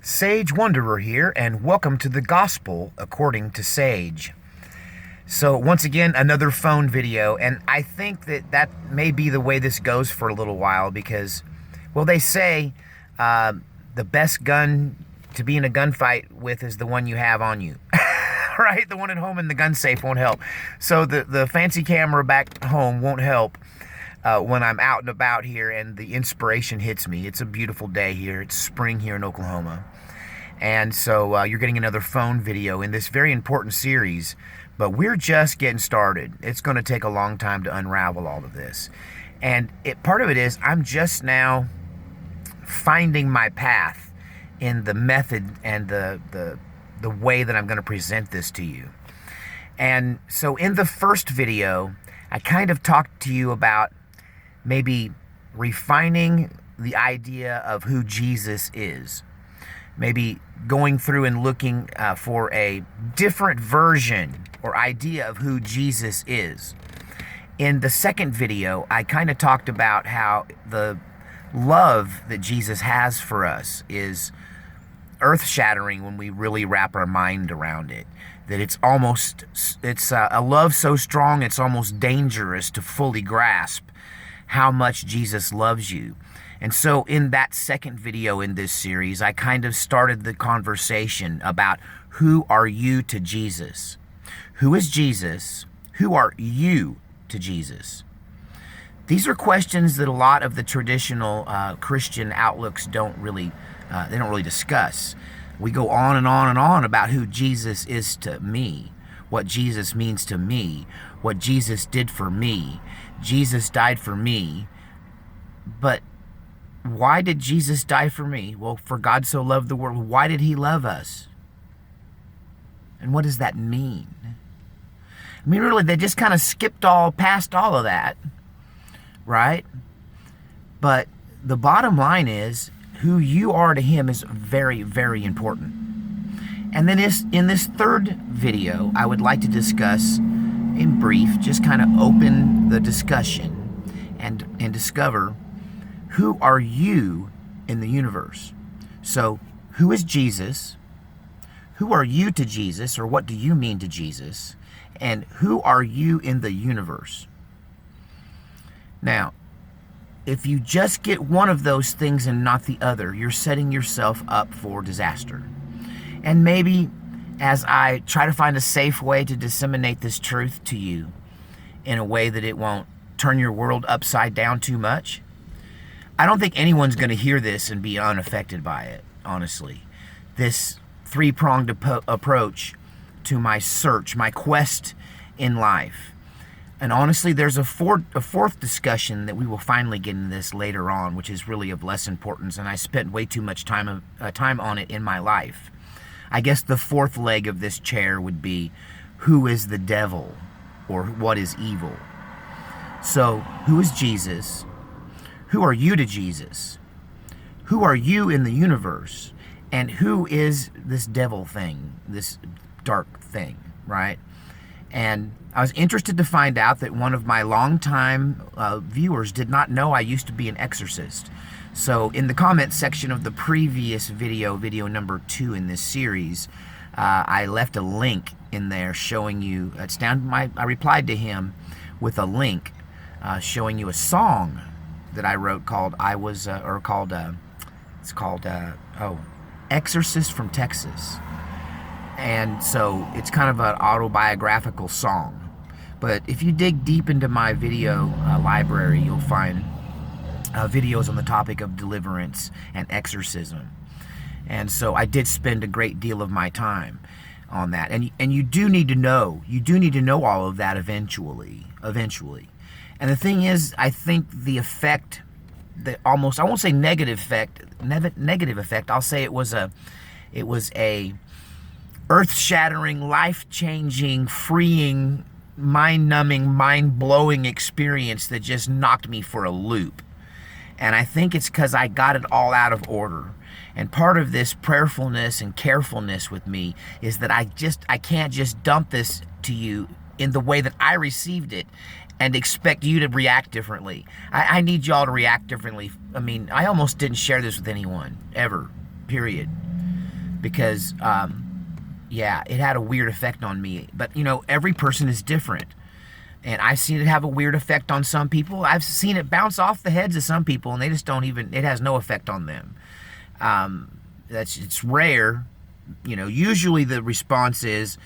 Sage Wanderer here, and welcome to the Gospel according to Sage. So, once again, another phone video, and I think that may be the way this goes for a little while because, well, they say the best gun to be in a gunfight with is the one you have on you. Right? The one at home in the gun safe won't help. So the fancy camera back home won't help when I'm out and about here and the inspiration hits me. It's a beautiful day here. It's spring here in Oklahoma. And so you're getting another phone video in this very important series, but we're just getting started. It's going to take a long time to unravel all of this. And part of it is I'm just now finding my path in the method and the way that I'm going to present this to you. And so in the first video, I kind of talked to you about maybe refining the idea of who Jesus is. Maybe going through and looking for a different version or idea of who Jesus is. In the second video, I kind of talked about how the love that Jesus has for us is earth-shattering when we really wrap our mind around it. That it's a love so strong it's almost dangerous to fully grasp how much Jesus loves you. And so in that second video in this series, I kind of started the conversation about who are you to Jesus? Who is Jesus? Who are you to Jesus? These are questions that a lot of the traditional Christian outlooks don't really discuss. We go on and on and on about who Jesus is to me, what Jesus means to me, what Jesus did for me. Jesus died for me. But why did Jesus die for me? Well, for God so loved the world. Why did he love us? And what does that mean? I mean, really, they just kind of skipped past all of that, right? But the bottom line is, who you are to him is very, very important. And then in this third video, I would like to discuss in brief, just kind of open the discussion and discover who are you in the universe. So who is Jesus? Who are you to Jesus, or what do you mean to Jesus? And who are you in the universe? Now, if you just get one of those things and not the other, you're setting yourself up for disaster. And maybe as I try to find a safe way to disseminate this truth to you in a way that it won't turn your world upside down too much, I don't think anyone's going to hear this and be unaffected by it, honestly. This three-pronged approach to my search, my quest in life. And honestly, there's a fourth discussion that we will finally get into this later on, which is really of less importance, and I spent way too much time on it in my life. I guess the fourth leg of this chair would be, who is the devil, or what is evil? So, who is Jesus? Who are you to Jesus? Who are you in the universe? And who is this devil thing, this dark thing, right? And I was interested to find out that one of my longtime viewers did not know I used to be an exorcist. So in the comment section of the previous video number 2 in this series, I left a link in there showing you, I replied to him with a link showing you a song that I wrote called Exorcist from Texas. And so it's kind of an autobiographical song. But if you dig deep into my video library, you'll find videos on the topic of deliverance and exorcism. And so I did spend a great deal of my time on that. And you do need to know all of that eventually. And the thing is, I think the effect, I won't say negative effect, I'll say it was a earth-shattering, life-changing, freeing, mind-numbing, mind-blowing experience that just knocked me for a loop. And I think it's because I got it all out of order. And part of this prayerfulness and carefulness with me is that I can't just dump this to you in the way that I received it and expect you to react differently. I need y'all to react differently. I mean, I almost didn't share this with anyone, ever, period. because, yeah, it had a weird effect on me. But, every person is different. And I've seen it have a weird effect on some people. I've seen it bounce off the heads of some people, and they just don't even, it has no effect on them. It's rare. Usually the response is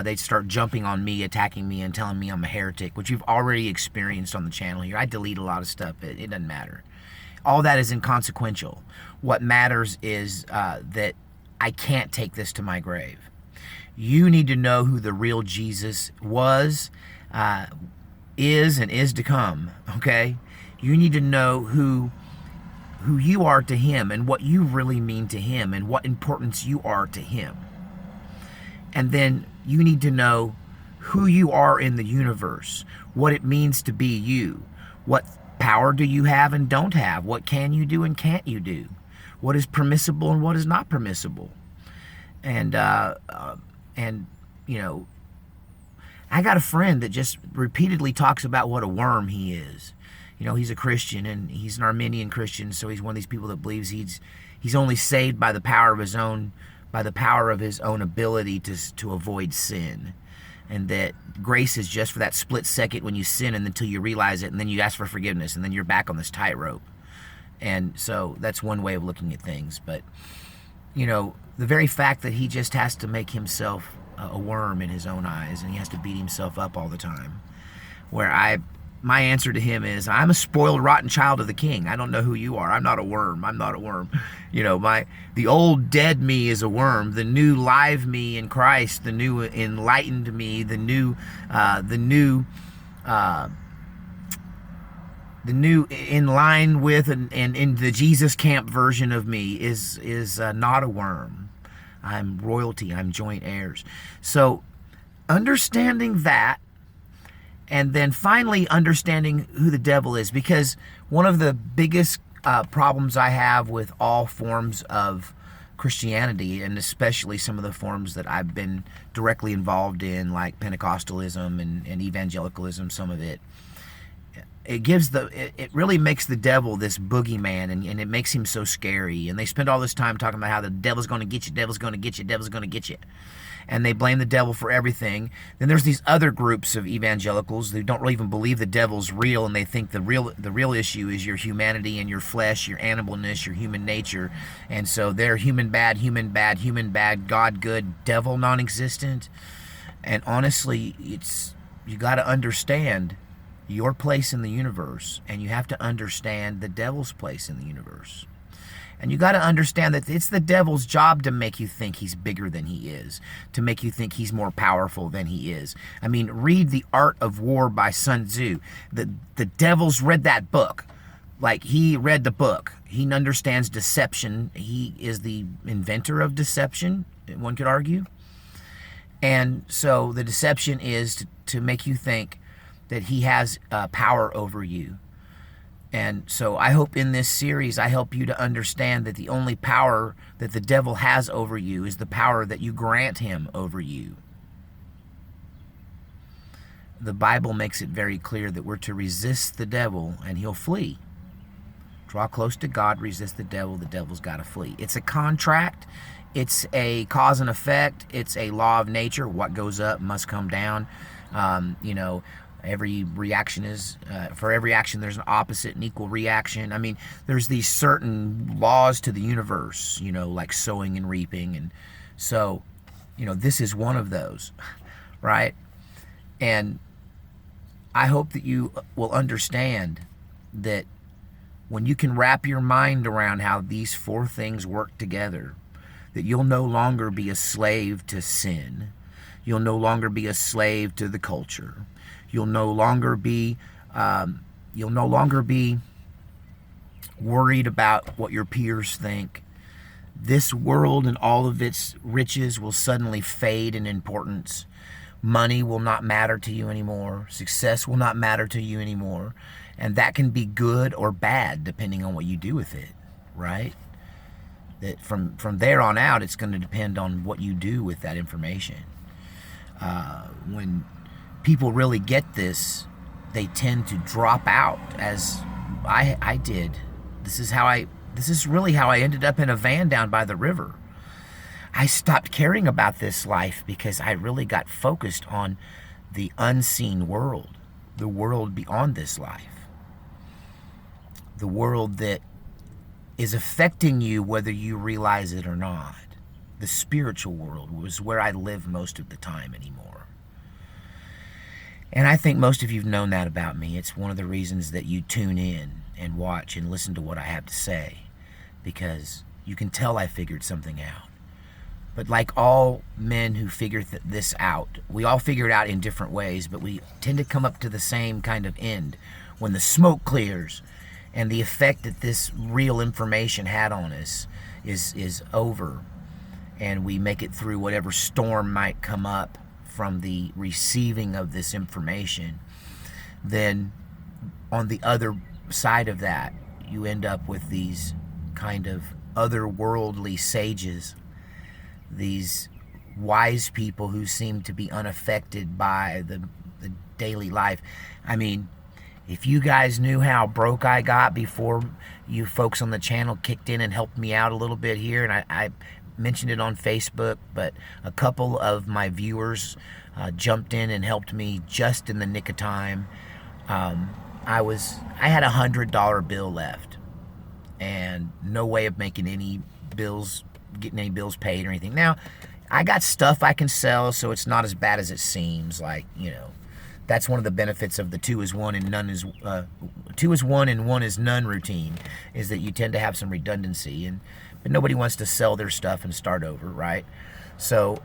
they start jumping on me, attacking me, and telling me I'm a heretic, which you've already experienced on the channel here. I delete a lot of stuff. It doesn't matter. All that is inconsequential. What matters is that I can't take this to my grave. You need to know who the real Jesus was, is, and is to come, okay? You need to know who you are to him and what you really mean to him and what importance you are to him. And then you need to know who you are in the universe, what it means to be you, what power do you have and don't have, what can you do and can't you do, what is permissible and what is not permissible. And I got a friend that just repeatedly talks about what a worm he is. He's a Christian, and he's an Armenian Christian, so he's one of these people that believes he's only saved by the power of his own ability to avoid sin, and that grace is just for that split second when you sin and until you realize it, and then you ask for forgiveness, and then you're back on this tightrope. And so that's one way of looking at things. But the very fact that he just has to make himself a worm in his own eyes, and he has to beat himself up all the time, my answer to him is, I'm a spoiled, rotten child of the King. I don't know who you are. I'm not a worm. I'm not a worm. The old dead me is a worm. The new live me in Christ, the new enlightened me, the new in line with and in the Jesus camp version of me is not a worm. I'm royalty. I'm joint heirs. So understanding that, and then finally understanding who the devil is, because one of the biggest problems I have with all forms of Christianity, and especially some of the forms that I've been directly involved in, like Pentecostalism and evangelicalism, some of it, it really makes the devil this boogeyman, and it makes him so scary. And they spend all this time talking about how the devil's going to get you, devil's going to get you, devil's going to get you. And they blame the devil for everything. Then there's these other groups of evangelicals who don't really even believe the devil's real, and they think the real issue is your humanity and your flesh, your animalness, your human nature. And so they're human bad, human bad, human bad, God good, devil non-existent. And honestly, you got to understand your place in the universe, and you have to understand the devil's place in the universe. And you got to understand that it's the devil's job to make you think he's bigger than he is, to make you think he's more powerful than he is. I mean, read The Art of War by Sun Tzu. The devil's read that book. Like, he read the book. He understands deception. He is the inventor of deception, one could argue. And so the deception is to make you think that he has power over you. And so I hope in this series I help you to understand that the only power that the devil has over you is the power that you grant him over you. The Bible makes it very clear that we're to resist the devil and he'll flee. Draw close to God, resist the devil's got to flee. It's a contract. It's a cause and effect. It's a law of nature. What goes up must come down. Every reaction is, for every action there's an opposite and equal reaction. I mean, there's these certain laws to the universe, like sowing and reaping. And so, this is one of those, right? And I hope that you will understand that when you can wrap your mind around how these four things work together, that you'll no longer be a slave to sin. You'll no longer be a slave to the culture. You'll no longer be worried about what your peers think. This world and all of its riches will suddenly fade in importance. Money will not matter to you anymore. Success will not matter to you anymore. And that can be good or bad depending on what you do with it, right? That from there on out, it's going to depend on what you do with that information. When people really get this, they tend to drop out, as I did. This is really how I ended up in a van down by the river. I stopped caring about this life because I really got focused on the unseen world, the world beyond this life, the world that is affecting you whether you realize it or not. The spiritual world was where I live most of the time anymore. And I think most of you've known that about me. It's one of the reasons that you tune in and watch and listen to what I have to say, because you can tell I figured something out. But like all men who figure this out, we all figure it out in different ways, but we tend to come up to the same kind of end when the smoke clears and the effect that this real information had on us is over, and we make it through whatever storm might come up from the receiving of this information. Then on the other side of that, you end up with these kind of otherworldly sages, these wise people who seem to be unaffected by the daily life. I mean, if you guys knew how broke I got before you folks on the channel kicked in and helped me out a little bit here, and I mentioned it on Facebook, but a couple of my viewers jumped in and helped me just in the nick of time. I had $100 bill left and no way of making any bills, getting any bills paid or anything. Now, I got stuff I can sell, so it's not as bad as it seems. Like, you know, that's one of the benefits of the 2 is 1 and none is 2 is 1 and 1 is none routine, is that you tend to have some redundancy, but nobody wants to sell their stuff and start over, right? So,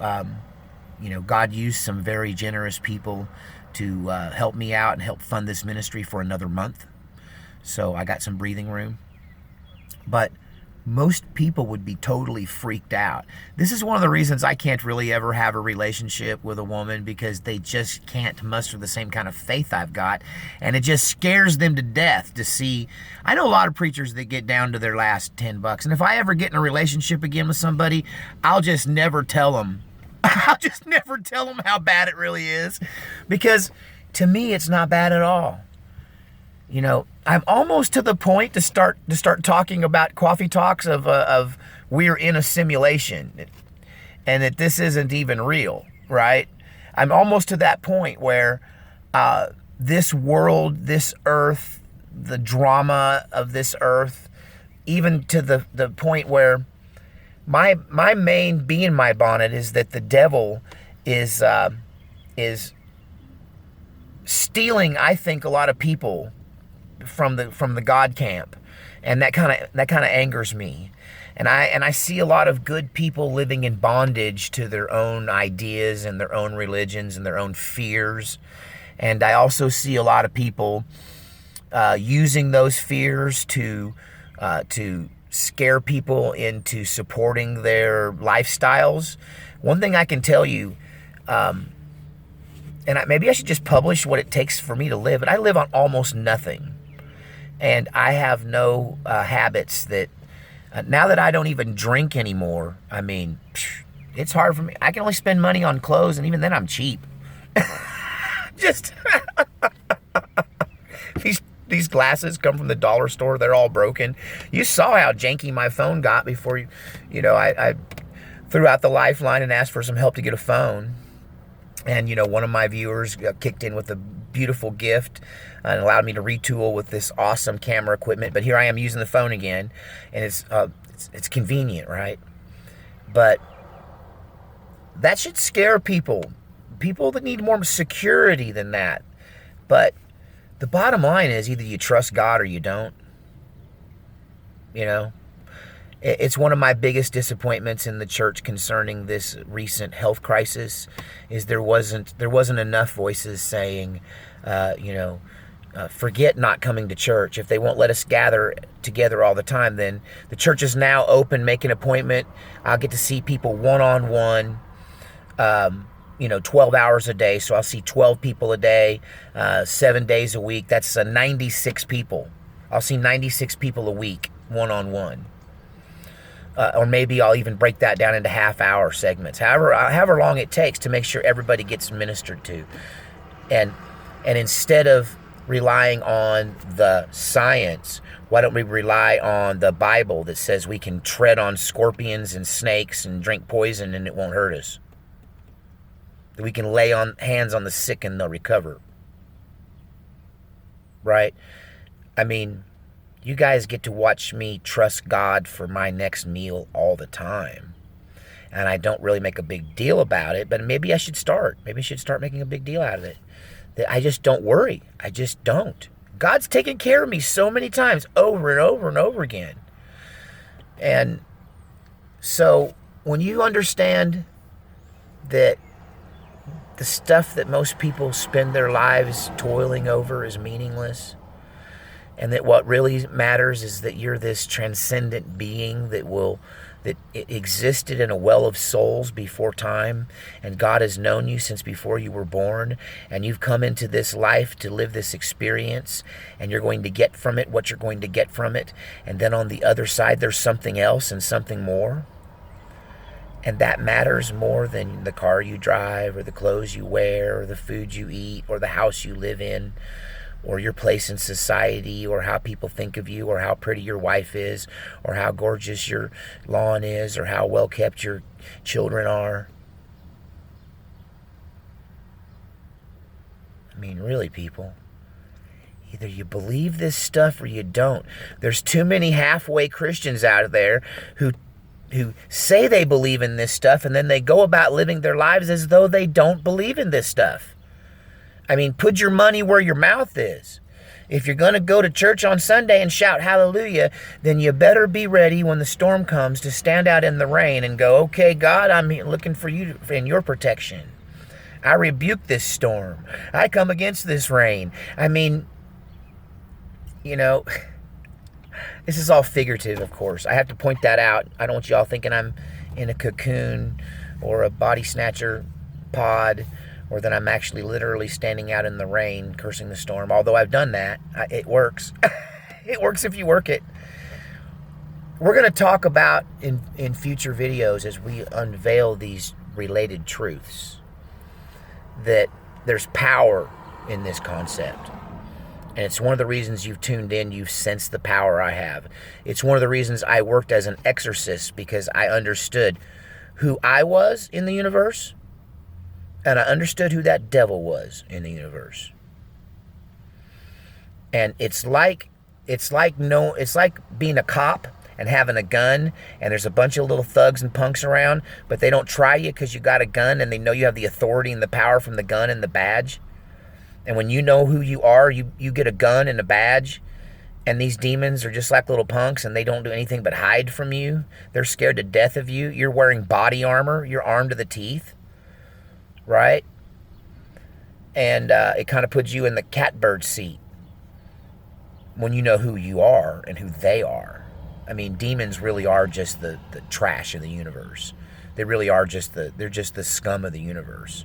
you know, God used some very generous people to help me out and help fund this ministry for another month. So I got some breathing room. But most people would be totally freaked out. This is one of the reasons I can't really ever have a relationship with a woman, because they just can't muster the same kind of faith I've got, and it just scares them to death to see. I know a lot of preachers that get down to their last $10, and if I ever get in a relationship again with somebody, I'll just never tell them. I'll just never tell them how bad it really is, because to me it's not bad at all. You know, I'm almost to the point to start talking about coffee talks of we're in a simulation and that this isn't even real, right? I'm almost to that point where this world, this earth, the drama of this earth, even to the point where my main bee in my bonnet is that the devil is stealing, I think, a lot of people from the God camp, and that kind of angers me. And I see a lot of good people living in bondage to their own ideas and their own religions and their own fears. And I also see a lot of people using those fears to scare people into supporting their lifestyles. One thing I can tell you, and maybe I should just publish what it takes for me to live, but I live on almost nothing. And I have no habits that, now that I don't even drink anymore, I mean, it's hard for me. I can only spend money on clothes, and even then I'm cheap. Just, these glasses come from the dollar store. They're all broken. You saw how janky my phone got before, you know, I threw out the lifeline and asked for some help to get a phone. And, you know, one of my viewers kicked in with a beautiful gift and allowed me to retool with this awesome camera equipment. But here I am using the phone again, and it's convenient, right? But that should scare people that need more security than that. But the bottom line is, either you trust God or you don't. You know, it's one of my biggest disappointments in the church concerning this recent health crisis, is there wasn't enough voices saying, forget not coming to church. If they won't let us gather together all the time, then the church is now open. Make an appointment. I'll get to see people one-on-one, 12 hours a day. So I'll see 12 people a day, 7 days a week. That's 96 people. I'll see 96 people a week, one-on-one. Or maybe I'll even break that down into half-hour segments, however long it takes to make sure everybody gets ministered to. And instead of relying on the science? Why don't we rely on the Bible that says we can tread on scorpions and snakes and drink poison and it won't hurt us? That we can lay on hands on the sick and they'll recover. Right? I mean, you guys get to watch me trust God for my next meal all the time. And I don't really make a big deal about it, but maybe I should start. Maybe I should start making a big deal out of it. That I just don't worry. I just don't. God's taken care of me so many times, over and over and over again. And so when you understand that the stuff that most people spend their lives toiling over is meaningless, and that what really matters is that you're this transcendent being that it existed in a well of souls before time, and God has known you since before you were born, and you've come into this life to live this experience, and you're going to get from it what you're going to get from it, and then on the other side there's something else and something more. And that matters more than the car you drive, or the clothes you wear, or the food you eat, or the house you live in, or your place in society, or how people think of you, or how pretty your wife is, or how gorgeous your lawn is, or how well kept your children are. I mean, really, people. Either you believe this stuff or you don't. There's too many halfway Christians out there who say they believe in this stuff, and then they go about living their lives as though they don't believe in this stuff. I mean, put your money where your mouth is. If you're going to go to church on Sunday and shout hallelujah, then you better be ready when the storm comes to stand out in the rain and go, okay, God, I'm looking for you and your protection. I rebuke this storm. I come against this rain. I mean, you know, this is all figurative, of course. I have to point that out. I don't want y'all thinking I'm in a cocoon or a body snatcher pod, or that I'm actually literally standing out in the rain cursing the storm. Although I've done that. It works. It works if you work it. We're going to talk about in future videos, as we unveil these related truths, that there's power in this concept. And it's one of the reasons you've tuned in, you've sensed the power I have. It's one of the reasons I worked as an exorcist, because I understood who I was in the universe, and I understood who that devil was in the universe. And it's like being a cop and having a gun, and there's a bunch of little thugs and punks around, but they don't try you because you got a gun, and they know you have the authority and the power from the gun and the badge. And when you know who you are, you get a gun and a badge, and these demons are just like little punks, and they don't do anything but hide from you. They're scared to death of you. You're wearing body armor. You're armed to the teeth, right? And it kind of puts you in the catbird seat when you know who you are and who they are. I mean, demons really are just the trash of the universe. They really are they're just the scum of the universe.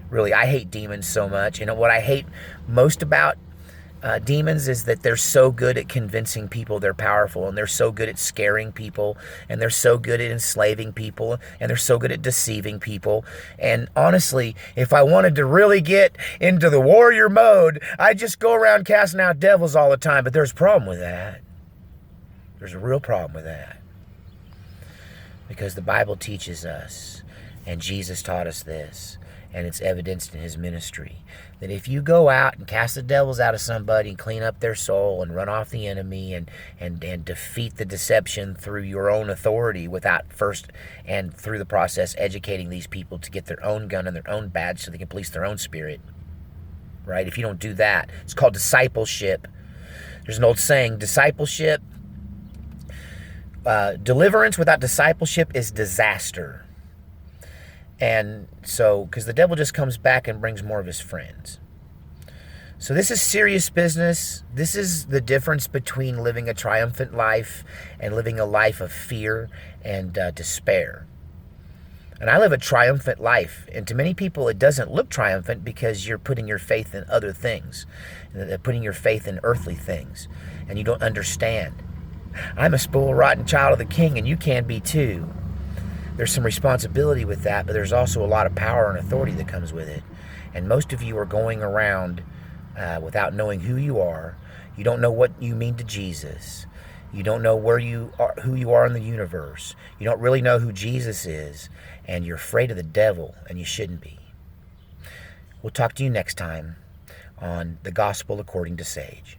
Really, I hate demons so much. You know, what I hate most about demons is that they're so good at convincing people they're powerful, and they're so good at scaring people, and they're so good at enslaving people, and they're so good at deceiving people. And honestly, if I wanted to really get into the warrior mode, I'd just go around casting out devils all the time. But there's a problem with that. There's a real problem with that. Because the Bible teaches us, and Jesus taught us this, and it's evidenced in his ministry, that if you go out and cast the devils out of somebody and clean up their soul and run off the enemy and defeat the deception through your own authority, without first and through the process educating these people to get their own gun and their own badge so they can police their own spirit, right? If you don't do that, it's called discipleship. There's an old saying, deliverance without discipleship is disaster. And so, because the devil just comes back and brings more of his friends. So this is serious business. This is the difference between living a triumphant life and living a life of fear and despair. And I live a triumphant life. And to many people, it doesn't look triumphant because you're putting your faith in other things. Putting your faith in earthly things. And you don't understand. I'm a spoiled, rotten child of the King, and you can be too. There's some responsibility with that, but there's also a lot of power and authority that comes with it. And most of you are going around without knowing who you are. You don't know what you mean to Jesus. You don't know where you are, who you are in the universe. You don't really know who Jesus is, and you're afraid of the devil, and you shouldn't be. We'll talk to you next time on The Gospel According to Sage.